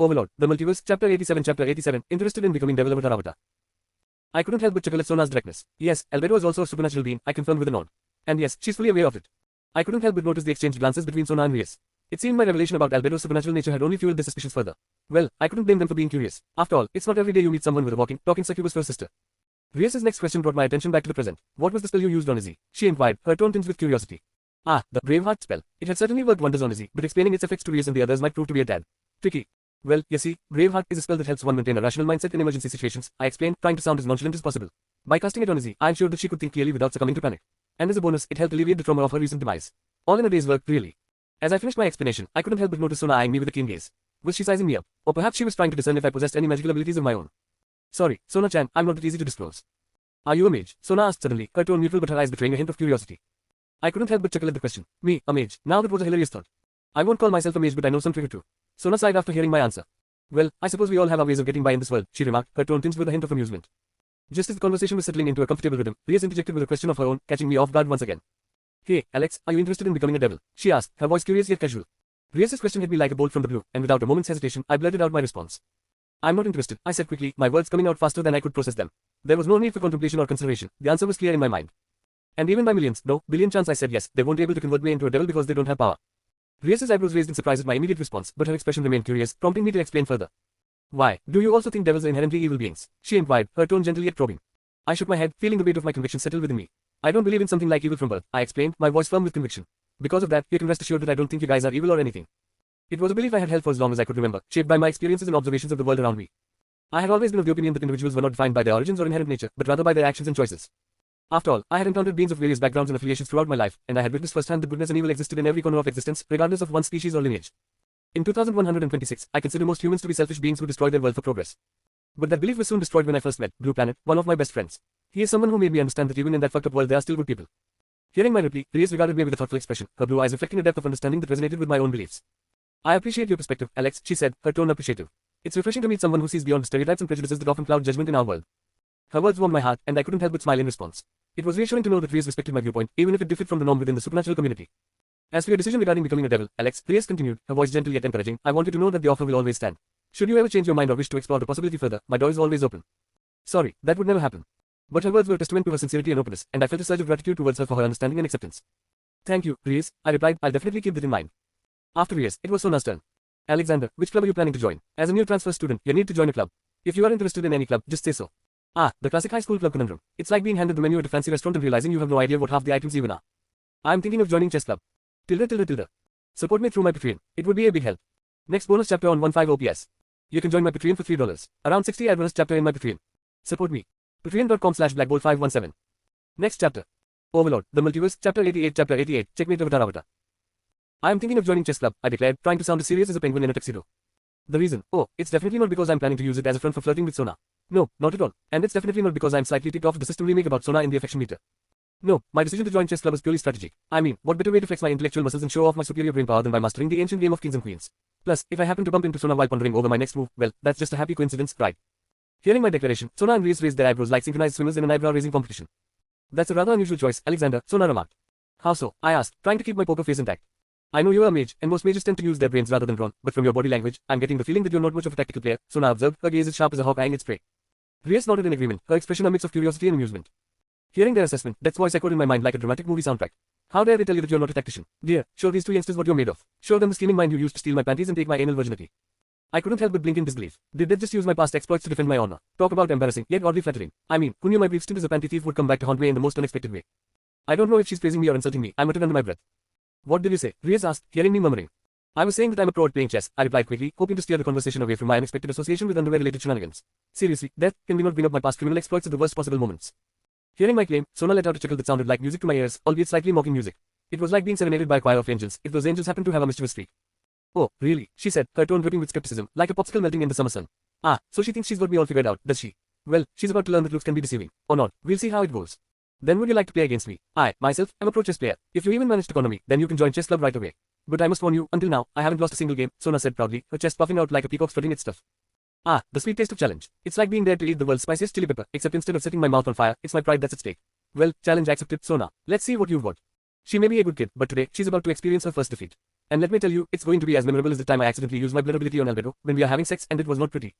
Overlord, the multiverse, Chapter 87, interested in becoming devil avatar. I couldn't help but chuckle at Sona's directness. Yes, Albedo is also a supernatural being, I confirmed with a nod. And yes, she's fully aware of it. I couldn't help but notice the exchanged glances between Sona and Reyes. It seemed my revelation about Albedo's supernatural nature had only fueled their suspicions further. Well, I couldn't blame them for being curious. After all, it's not every day you meet someone with a walking, talking succubus for a sister. Reyes' next question brought my attention back to the present. What was the spell you used on Izzy? She inquired, her tone tinged with curiosity. Ah, the Braveheart spell. It had certainly worked wonders on Izzy, but explaining its effects to Reyes and the others might prove to be a tad tricky. Well, you see, Braveheart is a spell that helps one maintain a rational mindset in emergency situations, I explained, trying to sound as nonchalant as possible. By casting it on Izzy, I ensured that she could think clearly without succumbing to panic. And as a bonus, it helped alleviate the trauma of her recent demise. All in a day's work, really. As I finished my explanation, I couldn't help but notice Sona eyeing me with a keen gaze. Was she sizing me up? Or perhaps she was trying to discern if I possessed any magical abilities of my own. Sorry, Sona-chan, I'm not that easy to disclose. Are you a mage? Sona asked suddenly, her tone neutral but her eyes betraying a hint of curiosity. I couldn't help but chuckle at the question. Me, a mage. Now that was a hilarious thought. I won't call myself a mage, but I know some trigger too. Sona sighed after hearing my answer. Well, I suppose we all have our ways of getting by in this world, she remarked, her tone tinged with a hint of amusement. Just as the conversation was settling into a comfortable rhythm, Reyes interjected with a question of her own, catching me off guard once again. Hey, Alex, are you interested in becoming a devil? She asked, her voice curious yet casual. Reyes' question hit me like a bolt from the blue, and without a moment's hesitation, I blurted out my response. I'm not interested, I said quickly, my words coming out faster than I could process them. There was no need for contemplation or consideration, the answer was clear in my mind. And even by millions, no, billion chance I said yes, they won't be able to convert me into a devil because they don't have power. Reyes' eyebrows raised in surprise at my immediate response, but her expression remained curious, prompting me to explain further. Why, do you also think devils are inherently evil beings? She inquired, her tone gentle yet probing. I shook my head, feeling the weight of my conviction settle within me. I don't believe in something like evil from birth, I explained, my voice firm with conviction. Because of that, you can rest assured that I don't think you guys are evil or anything. It was a belief I had held for as long as I could remember, shaped by my experiences and observations of the world around me. I had always been of the opinion that individuals were not defined by their origins or inherent nature, but rather by their actions and choices. After all, I had encountered beings of various backgrounds and affiliations throughout my life, and I had witnessed firsthand that goodness and evil existed in every corner of existence, regardless of one's species or lineage. In 2126, I consider most humans to be selfish beings who destroy their world for progress. But that belief was soon destroyed when I first met Blue Planet, one of my best friends. He is someone who made me understand that even in that fucked up world there are still good people. Hearing my reply, Reyes regarded me with a thoughtful expression, her blue eyes reflecting a depth of understanding that resonated with my own beliefs. I appreciate your perspective, Alex, she said, her tone appreciative. It's refreshing to meet someone who sees beyond the stereotypes and prejudices that often cloud judgment in our world. Her words warmed my heart, and I couldn't help but smile in response. It was reassuring to know that Reyes respected my viewpoint, even if it differed from the norm within the supernatural community. As for your decision regarding becoming a devil, Alex, Reyes continued, her voice gentle yet encouraging, I want you to know that the offer will always stand. Should you ever change your mind or wish to explore the possibility further, my door is always open. Sorry, that would never happen. But her words were a testament to her sincerity and openness, and I felt a surge of gratitude towards her for her understanding and acceptance. Thank you, Reyes, I replied, I'll definitely keep that in mind. After Reyes, it was Sona's turn. Alexander, which club are you planning to join? As a new transfer student, you need to join a club. If you are interested in any club, just say so. Ah, the classic high school club conundrum. It's like being handed the menu at a fancy restaurant and realizing you have no idea what half the items even are. I'm thinking of joining chess club. Tilde. Support me through my Patreon. It would be a big help. Next bonus chapter on 15 OPS. You can join my Patreon for $3. Around 60 ad bonus chapter in my Patreon. Support me. Patreon.com/blackbolt517. Next chapter. Overlord, the multiverse, chapter 88, checkmate avatar. I am thinking of joining chess club, I declared, trying to sound as serious as a penguin in a tuxedo. The reason? Oh, it's definitely not because I'm planning to use it as a front for flirting with Sona. No, not at all. And it's definitely not because I'm slightly ticked off at the system remake about Sona in the affection meter. No, my decision to join chess club is purely strategic. I mean, what better way to flex my intellectual muscles and show off my superior brain power than by mastering the ancient game of kings and queens. Plus, if I happen to bump into Sona while pondering over my next move, well, that's just a happy coincidence, right? Hearing my declaration, Sona and Reyes raised their eyebrows like synchronized swimmers in an eyebrow-raising competition. That's a rather unusual choice, Alexander, Sona remarked. How so? I asked, trying to keep my poker face intact. I know you're a mage, and most mages tend to use their brains rather than brawn, but from your body language, I'm getting the feeling that you're not much of a tactical player, Sona observed, her gaze as sharp as a hawk eyeing its prey. Reyes nodded in agreement, her expression a mix of curiosity and amusement. Hearing their assessment, Death's voice echoed in my mind like a dramatic movie soundtrack. How dare they tell you that you're not a tactician? Dear, show these two youngsters what you're made of. Show them the scheming mind you used to steal my panties and take my anal virginity. I couldn't help but blink in disbelief. Did they just use my past exploits to defend my honor? Talk about embarrassing, yet oddly flattering. I mean, who knew my brief stint as a panty thief would come back to haunt me in the most unexpected way? I don't know if she's praising me or insulting me, I muttered under my breath. What did you say? Reyes asked, hearing me murmuring. I was saying that I'm a pro at playing chess, I replied quickly, hoping to steer the conversation away from my unexpected association with underwear-related shenanigans. Seriously, Death, can we not bring up my past criminal exploits at the worst possible moments? Hearing my claim, Sona let out a chuckle that sounded like music to my ears, albeit slightly mocking music. It was like being serenaded by a choir of angels, if those angels happened to have a mischievous streak. Oh, really? She said, her tone dripping with skepticism, like a popsicle melting in the summer sun. Ah, so she thinks she's got me all figured out, does she? Well, she's about to learn that looks can be deceiving. Or not. We'll see how it goes. Then would you like to play against me? I, myself, am a pro chess player. If you even manage to corner me, then you can join chess club right away. But I must warn you, until now, I haven't lost a single game, Sona said proudly, her chest puffing out like a peacock strutting its stuff. Ah, the sweet taste of challenge. It's like being dared to eat the world's spiciest chili pepper, except instead of setting my mouth on fire, it's my pride that's at stake. Well, challenge accepted, Sona. Let's see what you've got. She may be a good kid, but today, she's about to experience her first defeat. And let me tell you, it's going to be as memorable as the time I accidentally used my blur ability on Albedo when we are having sex and it was not pretty.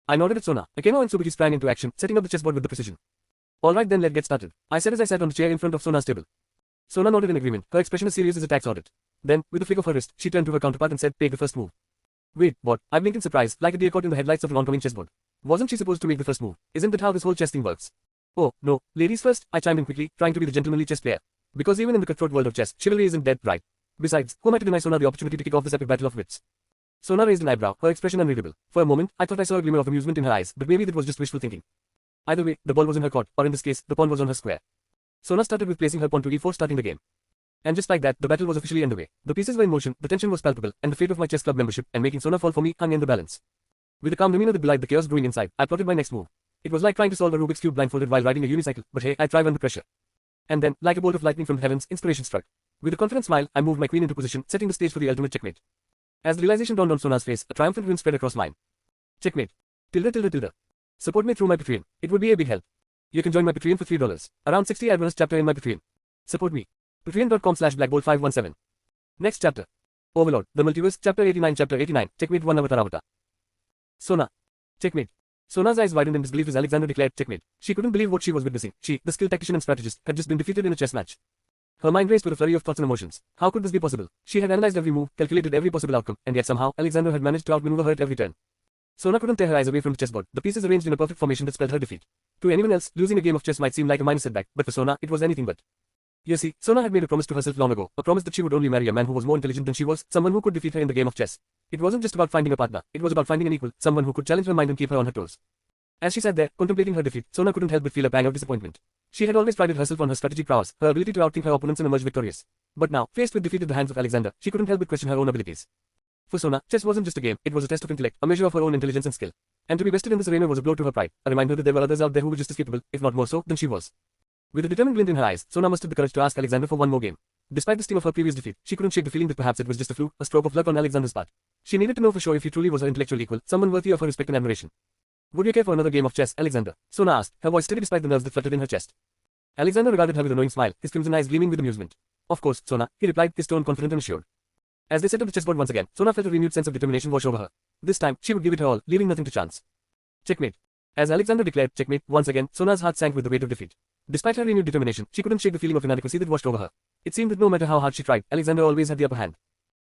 I nodded at Sona. Akeno and Tsubuki sprang into action, setting up the chessboard with the precision. Alright then, let's get started, I said as I sat on the chair in front of Sona's table. Sona nodded in agreement, her expression as serious as a tax audit. Then, with a flick of her wrist, she turned to her counterpart and said, take the first move. Wait, what? I blinked in surprise, like a deer caught in the headlights of an oncoming chessboard. Wasn't she supposed to make the first move? Isn't that how this whole chess thing works? Oh, no, ladies first, I chimed in quickly, trying to be the gentlemanly chess player. Because even in the cutthroat world of chess, chivalry isn't dead, right? Besides, who am I to deny Sona the opportunity to kick off this epic battle of wits? Sona raised an eyebrow, her expression unreadable. For a moment, I thought I saw a glimmer of amusement in her eyes, but maybe that was just wishful thinking. Either way, the ball was in her court, or in this case, the pawn was on her square. Sona started with placing her pawn to e4, starting the game. And just like that, the battle was officially underway. The pieces were in motion, the tension was palpable, and the fate of my chess club membership and making Sona fall for me hung in the balance. With a calm demeanor that belied the chaos brewing inside, I plotted my next move. It was like trying to solve a Rubik's Cube blindfolded while riding a unicycle, but hey, I thrive under pressure. And then, like a bolt of lightning from the heavens, inspiration struck. With a confident smile, I moved my queen into position, setting the stage for the ultimate checkmate. As the realization dawned on Sona's face, a triumphant grin spread across mine. Checkmate. Tilde. Support me through my Patreon. It would be a big help. You can join my Patreon for $3. Around 60 advanced chapter in my Patreon. Support me. Patreon.com/blackbolt517. Next chapter. Overlord, the multiverse, chapter 89, checkmate 1 avatar. Sona. Checkmate. Sona's eyes widened in disbelief as Alexander declared checkmate. She couldn't believe what she was witnessing. She, the skilled tactician and strategist, had just been defeated in a chess match. Her mind raced with a flurry of thoughts and emotions. How could this be possible? She had analyzed every move, calculated every possible outcome, and yet somehow, Alexander had managed to outmaneuver her at every turn. Sona couldn't tear her eyes away from the chessboard, the pieces arranged in a perfect formation that spelled her defeat. To anyone else, losing a game of chess might seem like a minor setback, but for Sona, it was anything but. You see, Sona had made a promise to herself long ago, a promise that she would only marry a man who was more intelligent than she was, someone who could defeat her in the game of chess. It wasn't just about finding a partner, it was about finding an equal, someone who could challenge her mind and keep her on her toes. As she sat there, contemplating her defeat, Sona couldn't help but feel a pang of disappointment. She had always prided herself on her strategic prowess, her ability to outthink her opponents and emerge victorious. But now, faced with defeat at the hands of Alexander, she couldn't help but question her own abilities. For Sona, chess wasn't just a game, it was a test of intellect, a measure of her own intelligence and skill. And to be bested in this arena was a blow to her pride, a reminder that there were others out there who were just as capable, if not more so, than she was. With a determined glint in her eyes, Sona mustered the courage to ask Alexander for one more game. Despite the sting of her previous defeat, she couldn't shake the feeling that perhaps it was just a fluke, a stroke of luck on Alexander's part. She needed to know for sure if he truly was her intellectual equal, someone worthy of her respect and admiration. Would you care for another game of chess, Alexander? Sona asked, her voice steady despite the nerves that fluttered in her chest. Alexander regarded her with a knowing smile, his crimson eyes gleaming with amusement. Of course, Sona, he replied, his tone confident and assured. As they set up the chessboard once again, Sona felt a renewed sense of determination wash over her. This time, she would give it her all, leaving nothing to chance. Checkmate. As Alexander declared checkmate once again, Sona's heart sank with the weight of defeat. Despite her renewed determination, she couldn't shake the feeling of inadequacy that washed over her. It seemed that no matter how hard she tried, Alexander always had the upper hand.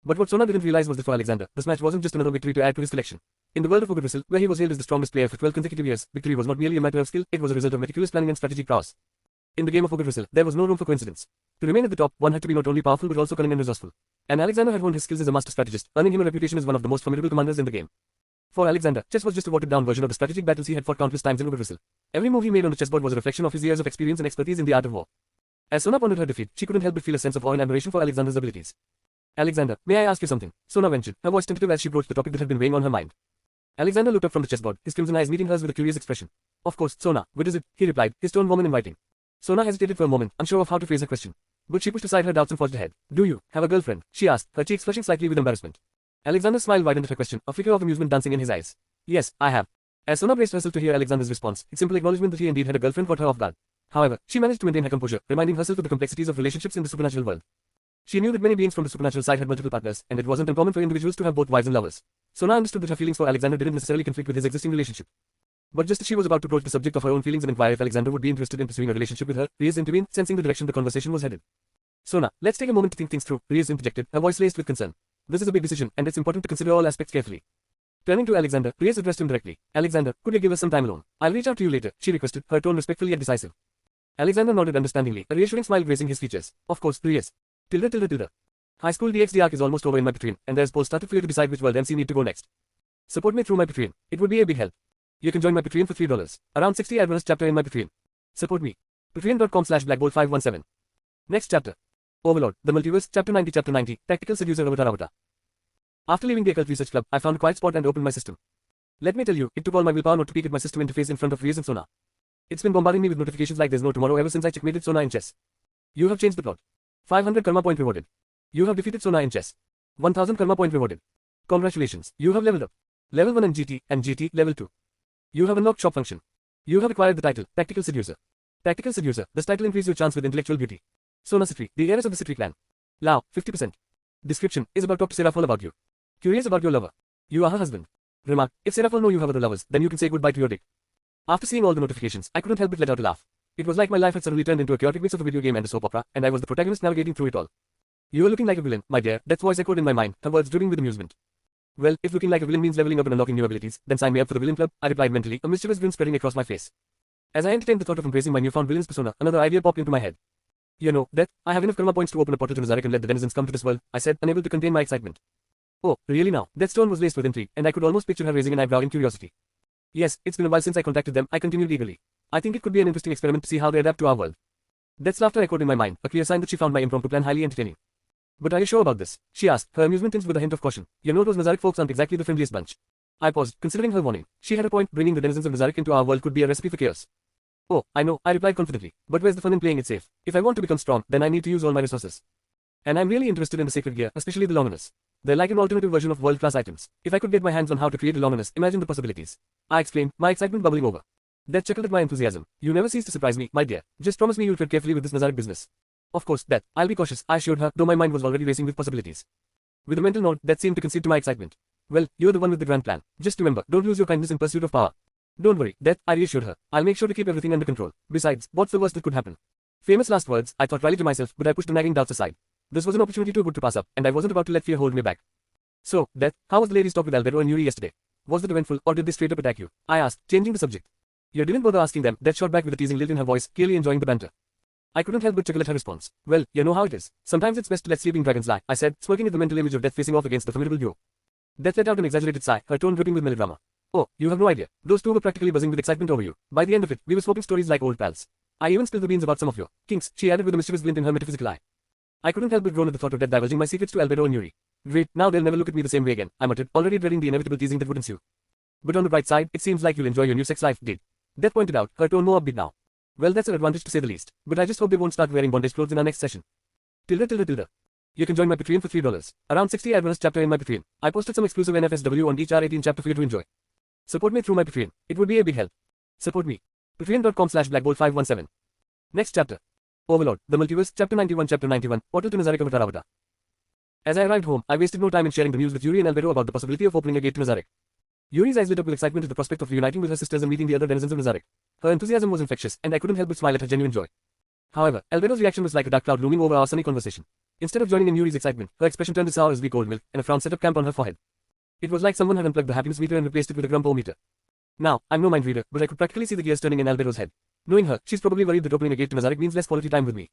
But what Sona didn't realize was that for Alexander, this match wasn't just another victory to add to his collection. In the world of Overlord, where he was hailed as the strongest player for 12 consecutive years, victory was not merely a matter of skill, it was a result of meticulous planning and strategic prowess. In the game of Overlord, there was no room for coincidence. To remain at the top, one had to be not only powerful but also cunning and resourceful. And Alexander had honed his skills as a master strategist, earning him a reputation as one of the most formidable commanders in the game. For Alexander, chess was just a watered-down version of the strategic battles he had fought countless times in Overlord. Every move he made on the chessboard was a reflection of his years of experience and expertise in the art of war. As Sona pondered her defeat, she couldn't help but feel a sense of awe and admiration for Alexander's abilities. Alexander, may I ask you something? Sona ventured, her voice tentative as she broached the topic that had been weighing on her mind. Alexander looked up from the chessboard, his crimson eyes meeting hers with a curious expression. Of course, Sona, what is it? He replied, his tone warm and inviting. Sona hesitated for a moment, unsure of how to phrase her question. But she pushed aside her doubts and forged ahead. Do you have a girlfriend? She asked, her cheeks flushing slightly with embarrassment. Alexander's smile widened at her question, a flicker of amusement dancing in his eyes. Yes, I have. As Sona braced herself to hear Alexander's response, its simple acknowledgement that he indeed had a girlfriend caught her off guard. However, she managed to maintain her composure, reminding herself of the complexities of relationships in the supernatural world. She knew that many beings from the supernatural side had multiple partners, and it wasn't uncommon for individuals to have both wives and lovers. Sona understood that her feelings for Alexander didn't necessarily conflict with his existing relationship. But just as she was about to broach the subject of her own feelings and inquire if Alexander would be interested in pursuing a relationship with her, Reyes intervened, sensing the direction the conversation was headed. Sona, let's take a moment to think things through, Reyes interjected, her voice raised with concern. This is a big decision, and it's important to consider all aspects carefully. Turning to Alexander, Reyes addressed him directly. Alexander, could you give us some time alone? I'll reach out to you later, she requested, her tone respectful yet decisive. Alexander nodded understandingly, a reassuring smile gracing his features. Of course, Reyes. Tilde. High school DxD arc is almost over in my Patreon, and there's polls started for you to decide which world MC need to go next. Support me through my Patreon. It would be a big help. You can join my Patreon for $3. Around 60 advanced chapter in my Patreon. Support me. Patreon.com/blackbolt517. Next chapter. Overlord, the multiverse, chapter 90, tactical seducer avatar. After leaving the occult research club, I found a quiet spot and opened my system. Let me tell you, it took all my willpower not to peek at my system interface in front of Reyes and Sona. It's been bombarding me with notifications like there's no tomorrow ever since I checkmated Sona in chess. You have changed the plot. 500 karma point rewarded. You have defeated Sona in chess. 1000 karma point rewarded. Congratulations, you have leveled up. Level 1 and GT, level 2. You have unlocked shop function. You have acquired the title, Tactical Seducer. Tactical Seducer, this title increases your chance with intellectual beauty. Sona Citri, the heiress of the Citri clan. Lao, 50%. Description is about talk to Seraphol about you. Curious about your lover. You are her husband. Remark, if Seraphol know you have other lovers, then you can say goodbye to your dick. After seeing all the notifications, I couldn't help but let out a laugh. It was like my life had suddenly turned into a chaotic mix of a video game and a soap opera, and I was the protagonist navigating through it all. You are looking like a villain, my dear, Death's voice echoed in my mind, her words dripping with amusement. Well, if looking like a villain means leveling up and unlocking new abilities, then sign me up for the villain club, I replied mentally, a mischievous grin spreading across my face. As I entertained the thought of embracing my newfound villain's persona, another idea popped into my head. You know, Death, I have enough karma points to open a portal to Nazarick and let the denizens come to this world, I said, unable to contain my excitement. Oh, really now? Death's tone was laced with intrigue, and I could almost picture her raising an eyebrow in curiosity. Yes, it's been a while since I contacted them, I continued eagerly. I think it could be an interesting experiment to see how they adapt to our world. Death's laughter echoed in my mind, a clear sign that she found my impromptu plan highly entertaining. But are you sure about this? She asked, her amusement tinged with a hint of caution. You know those Nazarick folks aren't exactly the friendliest bunch. I paused, considering her warning. She had a point, bringing the denizens of Nazarick into our world could be a recipe for chaos. Oh, I know, I replied confidently. But where's the fun in playing it safe? If I want to become strong, then I need to use all my resources. And I'm really interested in the sacred gear, especially the Longinus. They're like an alternative version of world-class items. If I could get my hands on how to create a Longinus, imagine the possibilities. I exclaimed, my excitement bubbling over. Death chuckled at my enthusiasm. You never cease to surprise me, my dear. Just promise me you'll tread carefully with this Nazarick business. Of course, Death, I'll be cautious, I assured her, though my mind was already racing with possibilities. With a mental nod, Death seemed to concede to my excitement. Well, you're the one with the grand plan. Just remember, don't lose your kindness in pursuit of power. Don't worry, Death, I reassured her. I'll make sure to keep everything under control. Besides, what's the worst that could happen? Famous last words, I thought dryly to myself, but I pushed the nagging doubts aside. This was an opportunity too good to pass up, and I wasn't about to let fear hold me back. So, Death, how was the ladies' talk with Albedo and Yuri yesterday? Was it eventful, or did they straight up attack you? I asked, changing the subject. You didn't bother asking them, Death shot back with a teasing lilt in her voice, clearly enjoying the banter. I couldn't help but chuckle at her response. Well, you know how it is. Sometimes it's best to let sleeping dragons lie, I said, smirking at the mental image of Death facing off against the formidable duo. Death let out an exaggerated sigh, her tone dripping with melodrama. Oh, you have no idea. Those two were practically buzzing with excitement over you. By the end of it, we were swapping stories like old pals. I even spilled the beans about some of your kinks, she added with a mischievous glint in her metaphysical eye. I couldn't help but groan at the thought of Death divulging my secrets to Albedo and Yuri. Great, now they'll never look at me the same way again, I muttered, already dreading the inevitable teasing that would ensue. But on the bright side, it seems like you'll enjoy your new sex life, Did. Death pointed out, her tone more upbeat now. Well, that's an advantage to say the least. But I just hope they won't start wearing bondage clothes in our next session. Tilde. You can join my Patreon for $3. Around 60 advanced chapter in my Patreon. I posted some exclusive NFSW on each R18 chapter for you to enjoy. Support me through my Patreon. It would be a big help. Support me. Patreon.com/blackbolt517. Next chapter. Overlord, the multiverse, chapter 91, chapter 91, Portal to Nazarick Avatar. As I arrived home, I wasted no time in sharing the news with Yuri and Albedo about the possibility of opening a gate to Nazarick. Yuri's eyes lit up with excitement at the prospect of reuniting with her sisters and meeting the other denizens of Nazarick. Her enthusiasm was infectious, and I couldn't help but smile at her genuine joy. However, Albedo's reaction was like a dark cloud looming over our sunny conversation. Instead of joining in Yuri's excitement, her expression turned as sour as weak old milk, and a frown set up camp on her forehead. It was like someone had unplugged the happiness meter and replaced it with a grumpo meter. Now, I'm no mind reader, but I could practically see the gears turning in Albedo's head. Knowing her, she's probably worried that opening a gate to Nazarick means less quality time with me.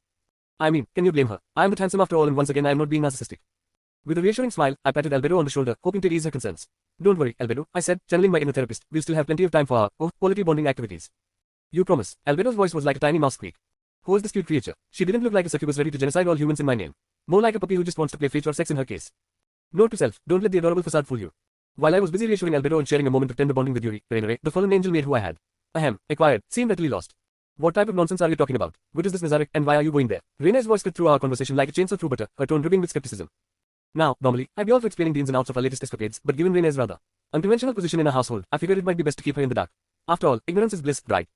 I mean, can you blame her? I am the handsome after all, and once again I am not being narcissistic. With a reassuring smile, I patted Albedo on the shoulder, hoping to ease her concerns. Don't worry, Albedo, I said, channeling my inner therapist, we'll still have plenty of time for our, quality bonding activities. You promise. Albedo's voice was like a tiny mouse squeak. Who was this cute creature? She didn't look like a succubus ready to genocide all humans in my name. More like a puppy who just wants to play fetch or sex in her case. Note to self, don't let the adorable facade fool you. While I was busy reassuring Albedo and sharing a moment of tender bonding with Yuri, Rainere, the fallen angel maid who I had. Acquired, seemed utterly lost. What type of nonsense are you talking about? What is this Nazarick, and why are you going there? Rainere's voice cut through our conversation like a chainsaw through butter, her tone dripping with skepticism. Now, normally, I'd be all for explaining the ins and outs of our latest escapades, but given Rainere's rather unconventional position in our household, I figured it might be best to keep her in the dark. After all, ignorance is bliss, right?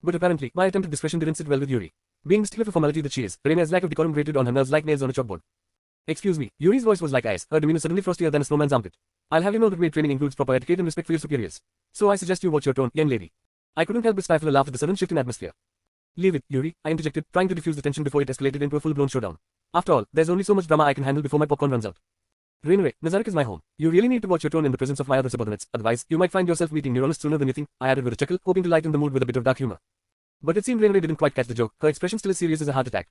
But apparently, my attempt at discretion didn't sit well with Yuri. Being the stickler for formality that she is, Rainere's lack of decorum grated on her nerves like nails on a chalkboard. Excuse me, Yuri's voice was like ice, her demeanor suddenly frostier than a snowman's armpit. I'll have you know that maid training includes proper etiquette and respect for your superiors. So I suggest you watch your tone, young lady. I couldn't help but stifle a laugh at the sudden shift in atmosphere. Leave it, Yuri, I interjected, trying to diffuse the tension before it escalated into a full-blown showdown. After all, there's only so much drama I can handle before my popcorn runs out. Rainere, Nazarick is my home. You really need to watch your tone in the presence of my other subordinates, otherwise, you might find yourself meeting neuronists sooner than you think, I added with a chuckle, hoping to lighten the mood with a bit of dark humor. But it seemed Rainere didn't quite catch the joke, her expression still as serious as a heart attack.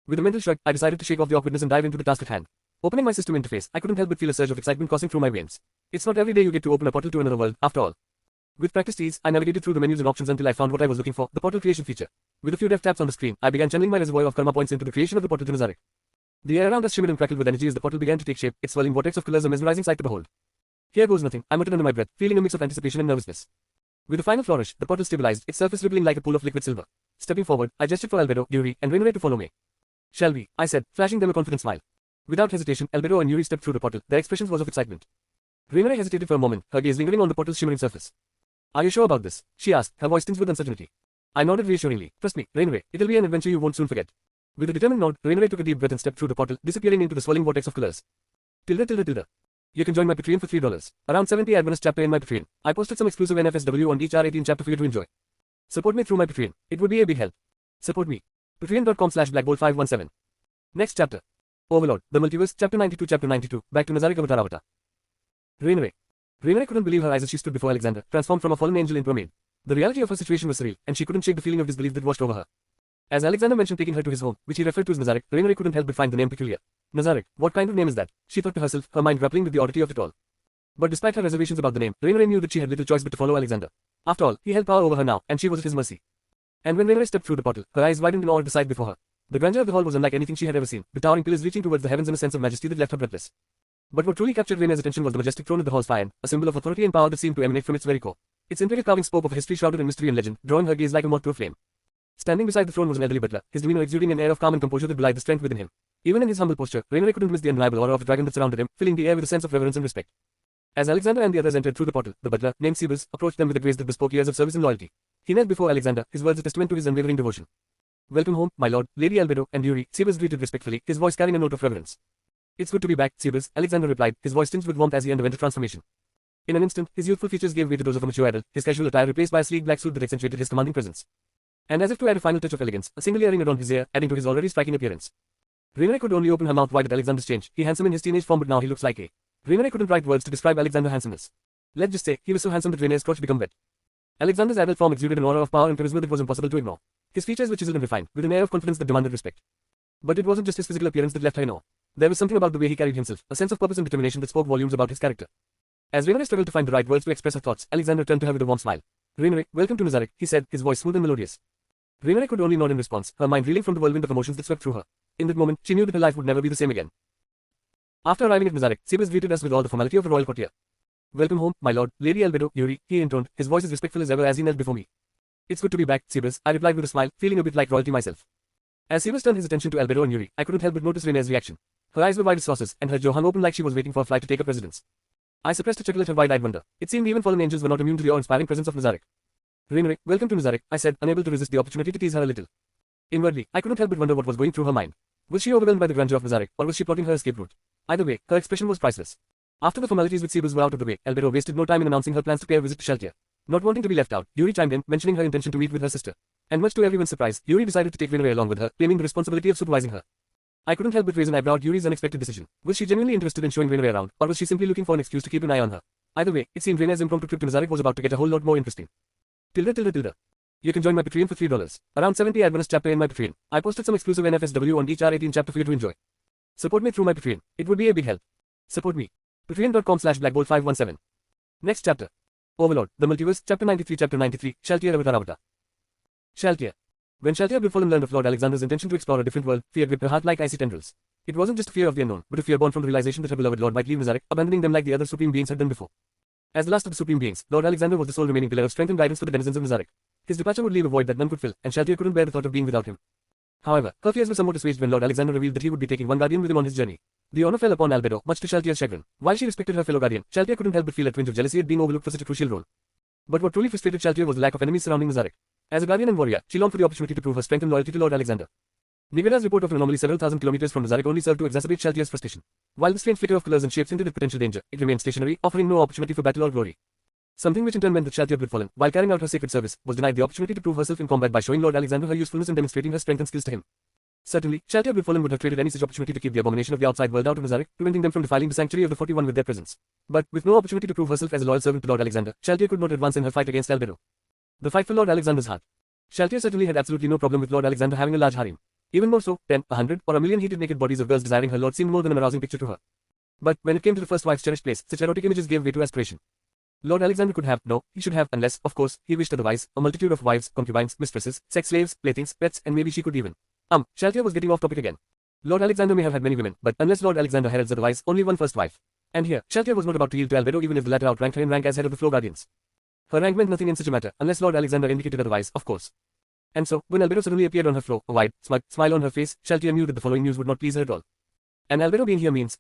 With a mental shrug, I decided to shake off the awkwardness and dive into the task at hand. Opening my system interface, I couldn't help but feel a surge of excitement coursing through my veins. It's not every day you get to open a portal to another world, after all. With practiced ease, I navigated through the menus and options until I found what I was looking for, the portal creation feature. With a few deft taps on the screen, I began channeling my reservoir of karma points into the creation of the portal to Nazarick. The air around us shimmered and crackled with energy as the portal began to take shape, its swirling vortex of colors a mesmerizing sight to behold. Here goes nothing, I muttered under my breath, feeling a mix of anticipation and nervousness. With a final flourish, the portal stabilized, its surface rippling like a pool of liquid silver. Stepping forward, I gestured for Albedo, Yuri, and Rainere to follow me. Shall we? I said, flashing them a confident smile. Without hesitation, Albedo and Yuri stepped through the portal, their expressions was of excitement. Rainere hesitated for a moment, her gaze lingering on the portal's shimmering surface. Are you sure about this? She asked, her voice tinged with uncertainty. I nodded reassuringly. Trust me, Rainere, it'll be an adventure you won't soon forget. With a determined nod, Rainere took a deep breath and stepped through the portal, disappearing into the swirling vortex of colors. Tilde. You can join my Patreon for $3. Around 70 ad bonus chapter in my Patreon. I posted some exclusive NFSW on each R18 chapter for you to enjoy. Support me through my Patreon. It would be a big help. Support me. Patreon.com/blackbolt517. Next chapter. Overlord, the multiverse, chapter 92. Back to Nazarick Avatar. Rainaway couldn't believe her eyes as she stood before Alexander, transformed from a fallen angel into a maid. The reality of her situation was surreal, and she couldn't shake the feeling of disbelief that washed over her. As Alexander mentioned taking her to his home, which he referred to as Nazarick, Rainaway couldn't help but find the name peculiar. Nazarick, what kind of name is that? She thought to herself, her mind grappling with the oddity of it all. But despite her reservations about the name, Rainaway knew that she had little choice but to follow Alexander. After all, he held power over her now, and she was at his mercy. And when Rainaway stepped through the portal, her eyes widened in awe at the sight before her. The grandeur of the hall was unlike anything she had ever seen, the towering pillars reaching towards the heavens in a sense of majesty that left her breathless. But what truly captured Rainaway's attention was the majestic throne at the hall's far end, a symbol of authority and power that seemed to emanate from its very core. Its intricate carving spoke of a history shrouded in mystery and legend, drawing her gaze like a moth to a flame. Standing beside the throne was an elderly butler, his demeanor exuding an air of calm and composure that belied the strength within him. Even in his humble posture, Rainaway couldn't miss the undeniable aura of the dragon that surrounded him, filling the air with a sense of reverence and respect. As Alexander and the others entered through the portal, the butler, named Sebas, approached them with a grace that bespoke years of service and loyalty. He knelt before Alexander, his words a testament to his unwavering devotion. "Welcome home, my lord, Lady Albedo, and Yuri," Sebas greeted respectfully, his voice carrying a note of reverence. "It's good to be back, Sebas," Alexander replied, his voice tinged with warmth as he underwent a transformation. In an instant, his youthful features gave way to those of a mature adult, his casual attire replaced by a sleek black suit that accentuated his commanding presence. And as if to add a final touch of elegance, a single earring adorned his ear, adding to his already striking appearance. Rainaway could only open her mouth wide at Alexander's change. He handsome in his teenage form, but now he looks like a... Rainaway couldn't write words to describe Alexander's handsomeness. Let's just say, he was so handsome that Rainaway's crotch became wet. Alexander's adult form exuded an aura of power and charisma that was impossible to ignore. His features were chiseled and refined, with an air of confidence that demanded respect. But it wasn't just his physical appearance that left her in awe. There was something about the way he carried himself, a sense of purpose and determination that spoke volumes about his character. As Rainaway struggled to find the right words to express her thoughts, Alexander turned to her with a warm smile. "Rainaway, welcome to Nazarick," he said, his voice smooth and melodious. Rainaway could only nod in response, her mind reeling from the whirlwind of emotions that swept through her. In that moment, she knew that her life would never be the same again. After arriving at Nazarick, Sebas greeted us with all the formality of a royal courtier. "Welcome home, my lord, Lady Albedo, Yuri," he intoned, his voice as respectful as ever as he knelt before me. "It's good to be back, Sebas," I replied with a smile, feeling a bit like royalty myself. As Sebas turned his attention to Albedo and Yuri, I couldn't help but notice Rainaway's reaction. Her eyes were wide as saucers, and her jaw hung open like she was waiting for a flight to take up residence. I suppressed a chuckle at her wide-eyed wonder. It seemed even fallen angels were not immune to the awe-inspiring presence of Nazarick. "Rainaway, welcome to Nazarick," I said, unable to resist the opportunity to tease her a little. Inwardly, I couldn't help but wonder what was going through her mind. Was she overwhelmed by the grandeur of Nazarick, or was she plotting her escape route? Either way, her expression was priceless. After the formalities with Sebas were out of the way, Albedo wasted no time in announcing her plans to pay a visit to Sheltia. Not wanting to be left out, Yuri chimed in, mentioning her intention to meet with her sister. And much to everyone's surprise, Yuri decided to take Rainaway along with her, claiming the responsibility of supervising her. I couldn't help but raise an eyebrow at Yuri's unexpected decision. Was she genuinely interested in showing Rainaway around, or was she simply looking for an excuse to keep an eye on her? Either way, it seemed Rainaway's impromptu trip to Nazarick was about to get a whole lot more interesting. Tilde. You can join my Patreon for $3. Around 70 ad bonus chapter in my Patreon. I posted some exclusive NFSW on each R18 chapter for you to enjoy. Support me through my Patreon. It would be a big help. Support me. Patreon.com/blackbolt517. Next chapter. Overlord, the multiverse, chapter 93, Sheltia Avatar. Sheltia. When Sheltia Biffolen learned of Lord Alexander's intention to explore a different world, fear gripped her heart like icy tendrils. It wasn't just fear of the unknown, but a fear born from the realization that her beloved lord might leave Nazarick, abandoning them like the other supreme beings had done before. As the last of the supreme beings, Lord Alexander was the sole remaining pillar of strength and guidance for the denizens of Nazarick. His departure would leave a void that none could fill, and Sheltia couldn't bear the thought of being without him. However, her fears were somewhat assuaged when Lord Alexander revealed that he would be taking one guardian with him on his journey. The honor fell upon Albedo, much to Sheltia's chagrin. While she respected her fellow guardian, Sheltia couldn't help but feel a twinge of jealousy at being overlooked for such a crucial role. But what truly frustrated Sheltia was the lack of enemies surrounding Nazarick. As a guardian and warrior, she longed for the opportunity to prove her strength and loyalty to Lord Alexander. Nigada's report of an anomaly several thousand kilometers from Nazarick only served to exacerbate Sheltia's frustration. While the strange flicker of colors and shapes hinted at potential danger, it remained stationary, offering no opportunity for battle or glory. Something which in turn meant that Sheltia Biffolen, while carrying out her sacred service, was denied the opportunity to prove herself in combat by showing Lord Alexander her usefulness and demonstrating her strength and skills to him. Certainly, Sheltia Biffolen would have traded any such opportunity to keep the abomination of the outside world out of Nazarick, preventing them from defiling the sanctuary of the 41 with their presence. But, with no opportunity to prove herself as a loyal servant to Lord Alexander, Sheltia could not advance in her fight against Albedo. The fight for Lord Alexander's heart. Sheltia certainly had absolutely no problem with Lord Alexander having a large harem. Even more so, 10, 100, or a million heated naked bodies of girls desiring her lord seemed more than an arousing picture to her. But, when it came to the first wife's cherished place, such erotic images gave way to aspiration. Lord Alexander could have, no, he should have, unless, of course, he wished otherwise, a multitude of wives, concubines, mistresses, sex slaves, playthings, pets, and maybe she could even. Sheltia was getting off topic again. Lord Alexander may have had many women, but unless Lord Alexander heralds otherwise, only one first wife. And here, Sheltia was not about to yield to Albedo even if the latter outranked her in rank as head of the Flow Guardians. Her rank meant nothing in such a matter, unless Lord Alexander indicated otherwise, of course. And so, when Albedo suddenly appeared on her floor, a wide, smug smile on her face, Sheltia knew that the following news would not please her at all. And Albedo being here means,